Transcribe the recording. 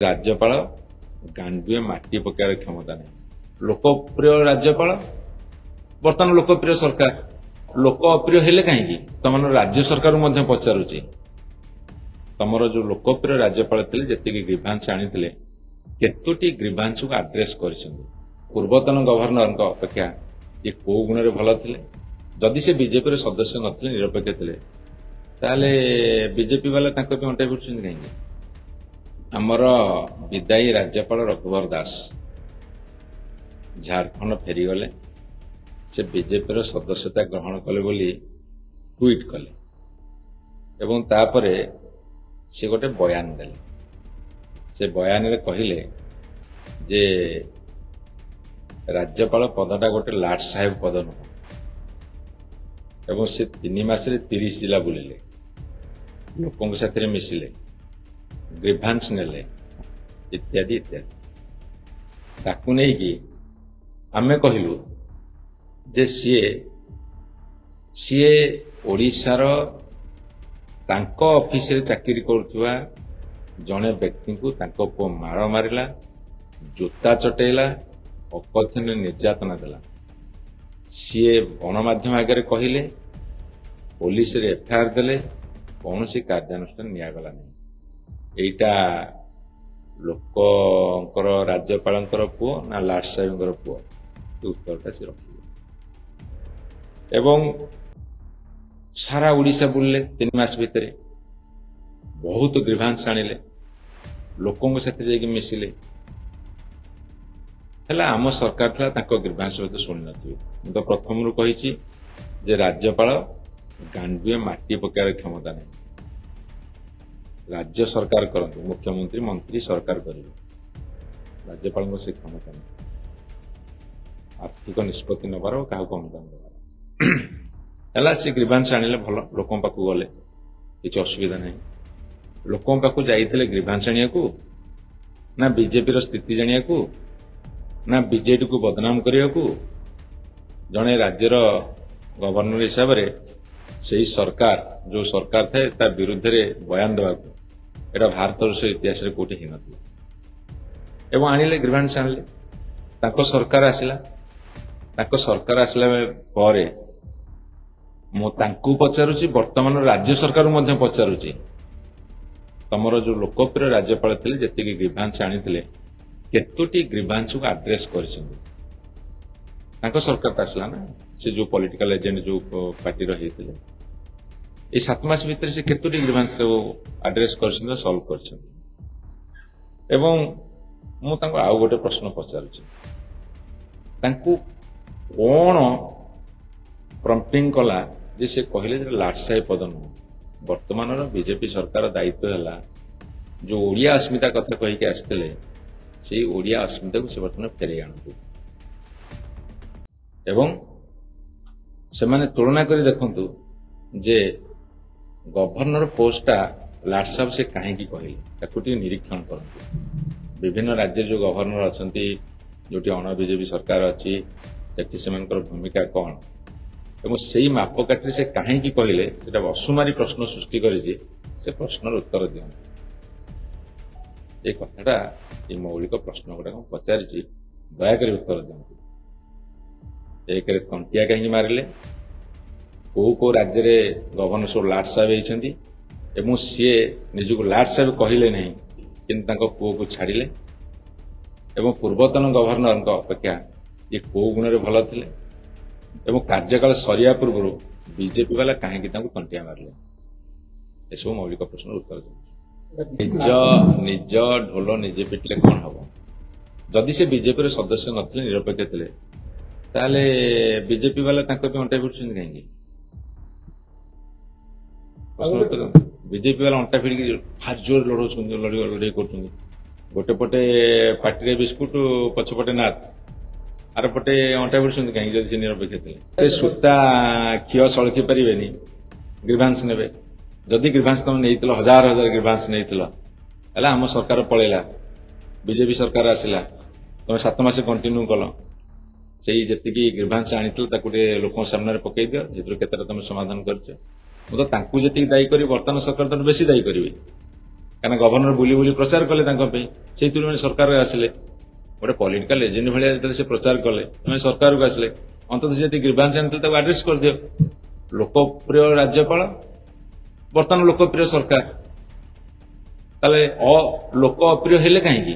राज्यपाल गांडुए माटी पकाइबार क्षमता नहीं। लोकप्रिय राज्यपाल बर्तमान लोकप्रिय सरकार लोकप्रिय हेले कहीं तुम राज्य सरकार पचारुचे तुमर जो लोकप्रिय राज्यपाल थे जी ग्रीभांश आनी केतोटी ग्रीभांश को आड्रेस कर पूर्वतन गवर्नर अपेक्षा ये कौ गुण भल थे जदि से बीजेपी सदस्य नथिले निरपेक्ष थे ताले बीजेपी वाला अंटा भिड़ कहीं आमर विदायी राज्यपाल रघुवर दास झारखंड फेरीगले से बीजेपी सदस्यता ग्रहण कले बोली ट्वीट कले एवं तापरे से गोटे बयान देले से बयान रे कहिले जे राज्यपाल पदटा गोटे लाट साहेब पद नुह एवं से 3 मास 30 जिला बुलिले लोकों साथी मिसिले ग्रीभांश नेले इत्यादि इत्यादि ताकू नहीं कि आमे कहलु जे सीए ओडिशार तांको ऑफिस रे चाकरी करुवा जने व्यक्ति को तांको पो मार मारिला जोता चटेला अपथन निर्यातना देला सीए गणमाध्यम आगे कहले पुलिस रे एफआईआर देले कौन सी कार्यानुष्ठान नियागला नहीं एटा लोकर राज्यपाल पुओ ना लाट साहेब पुओ उत्तरटा से रखिए एवं सारा ओडिशा बुलले 3 मास भितर बहुत ग्रीभांश आनिले लोकों साथ मिसिले आम सरकार था ताको ग्रीभांश शुणी नथिबे तो प्रथम रु कही जे राज्यपाल गांडुए माटी पकाइबार क्षमता नहीं राज्य सरकार करते मुख्यमंत्री मंत्री सरकार करेंगे राज्यपाल से क्षमता नहीं आर्थिक निष्पत्ति नबार क्या अनुदान देवार से ग्रीभांश आनिले भल लोकों पाक गले किसी असुविधा नहीं लोकों पाक जाइए ग्रीभांश आनिया ना बीजेपी स्थिति जानिया ना बीजेडी को बदनाम करने को जड़े राज्यर गवर्नर हिसाब से सरकार जो सरकार थाए ता विरुद्ध में बयान देवाक एटा भारत से इतिहास रे कोठी ही नथि एवं आनिले ग्रीभांश आनिले ताको सरकार आसिला परे मो तांकु पचारुची वर्तमान राज्य सरकार मध्य पचारुची तमरो जो लोकप्रिय राज्यपाल थे जी ग्रीभांश आनी केतोटी ग्रीभांश को आड्रेस कर सरकार आसला ना से जो पॉलिटिकल एजेंट जो पार्टी रही ये 7 मास भीतर से केतोटी ग्रीभांश आड्रेस कर सॉल्व कर आउ गोटे प्रश्न पचारुची कौन प्रम्पटिंग कला जे से कहले लाट साहेब पद नुह वर्तमान बीजेपी सरकार दायित्व है जो ओडिया अस्मिता कथा कहीकि आसते से ओडिया अस्मिता को से बर्तमान फेरे आनतु एवं से माने तुलना कर देखंतु जे गवर्नर पोस्टा लाट साहब से कहीं कहले निरीक्षण करते विभिन्न राज्य जो गवर्नर अच्छा जो अण बीजेपी सरकार अच्छी से भूमिका कौन एवं से ही मापकाठी से कहीं कहले से असुमारी प्रश्न सृष्टि कर प्रश्न उत्तर दिखाते ये कथाटा ये मौलिक प्रश्न गुड़ा पचारि दयाकोरी उत्तर दिखाते एक तंटिया कहीं मारे कौ राज्य में गवर्नर सब लाट साहेब होती सी निजक लाट साहेब कहले नहीं कि पुओ को छाड़िले एवं पूर्वतन गवर्नर अपेक्षा ये कौ गुण भल थे कार्यकाल सरिया पूर्व बीजेपी वाला कहीं तंटिया मारे यह मौलिक प्रश्न उत्तर निज ढोल निजे पिटिले कौन हम जदि से बीजेपी सदस्य नथिले निरपेक्ष थे ताले बीजेपी वाला अंटा भिड़ कहीं बीजेपी वाला अंटा भिड़ फास्ट जोर लड़े कर गोटे पटे पार्टी बिस्कुट पछपटे नाथ आर पटे अंटा भिड़ कहीं जब से निरपेक्ष थे सूता क्षीय सड़की पारे ग्रीभांश ने जदि ग्रीभांश तुम नहीं हजार हजार ग्रीभांश नहीं आम सरकार पलैला बीजेपी सरकार आसला तुम 7 मास कंटिन्यू कल से जी ग्रीभांश आनी लोक सामने पकई दियो जो केतटा तुम समाधान कर जी दायी करी बर्तमान सरकार तो बेसी दायी करी କାରଣ ଗଭର୍ଣ୍ଣର ବୁଲି ବୁଲି ପ୍ରଚାର କଲେ ତାଙ୍କ ପାଇଁ ସେଇଥିରୁ ମାନେ ସରକାରରେ ଆସିଲେ ଗୋଟେ ପଲିଟିକାଲ ଏଜେଣ୍ଟ ଭଳିଆ ଯେତେବେଳେ ସେ ପ୍ରଚାର କଲେ ସେମାନେ ସରକାରକୁ ଆସିଲେ ଅନ୍ତତଃ ଯଦି ଗ୍ରିଭାନ୍ସ ଆଣିଥିଲେ ତାକୁ ଆଡ୍ରେସ କରିଦିଅ ଲୋକପ୍ରିୟ ରାଜ୍ୟପାଳ ବର୍ତ୍ତମାନ ଲୋକପ୍ରିୟ ସରକାର ତାହେଲେ ଲୋକ ଅପ୍ରିୟ ହେଲେ କାହିଁକି